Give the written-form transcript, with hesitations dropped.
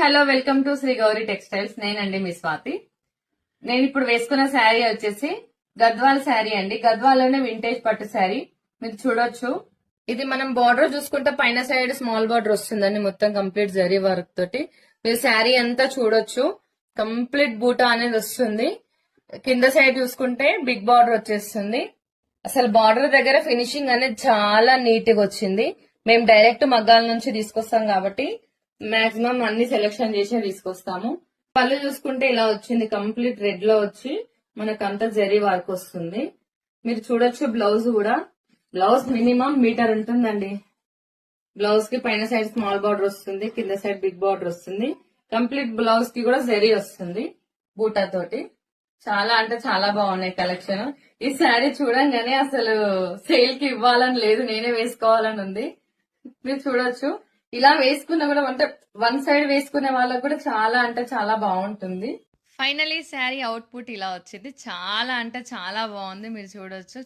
Hello welcome to Sri Gauri textiles. నేనండి మీ స్వాతి. నేను ఇప్పుడు వేసుకున్న శారీ వచ్చేసి గద్వాల్ శారీ అండి. గద్వాల్లోనే వింటేజ్ పట్టు శారీ మీరు చూడొచ్చు. ఇది మనం బార్డర్ చూసుకుంటే పైన సైడ్ స్మాల్ బార్డర్ వస్తుందండి, మొత్తం కంప్లీట్ జరీ వర్క్ తోటి. మీరు శారీ అంతా చూడొచ్చు, కంప్లీట్ బూటా అనేది వస్తుంది. కింద సైడ్ చూసుకుంటే బిగ్ బార్డర్ వచ్చేస్తుంది. అసలు బార్డర్ దగ్గర ఫినిషింగ్ అనేది చాలా నీట్ గా వచ్చింది. మేము డైరెక్ట్ మగ్గాల నుంచి తీసుకొస్తాం కాబట్టి మాక్సిమం అన్ని సెలెక్షన్ చేసి తీసుకొస్తాము. పళ్ళు చూసుకుంటే ఇలా వచ్చింది, కంప్లీట్ రెడ్ లో వచ్చి మనకంతా జరీ వర్క్ వస్తుంది. మీరు చూడొచ్చు బ్లౌజ్ కూడా. బ్లౌజ్ మినిమం మీటర్ ఉంటుందండి. బ్లౌజ్ కి పైన సైడ్ స్మాల్ బార్డర్ వస్తుంది, కింద సైడ్ బిగ్ బార్డర్ వస్తుంది. కంప్లీట్ బ్లౌజ్ కి కూడా జరీ వస్తుంది బూటా తోటి. చాలా అంటే చాలా బాగున్నాయి కలెక్షన్. ఈ శారీ చూడంగానే అసలు సేల్ కి ఇవ్వాలని లేదు, నేనే వేసుకోవాలని ఉంది. మీరు చూడొచ్చు, ఇలా వేసుకున్నా కూడా అంటే వన్ సైడ్ వేసుకునే వాళ్ళకు కూడా చాలా అంటే చాలా బాగుంటుంది. ఫైనలీ శారీ అవుట్పుట్ ఇలా వచ్చింది. చాలా అంటే చాలా బాగుంది, మీరు చూడొచ్చు.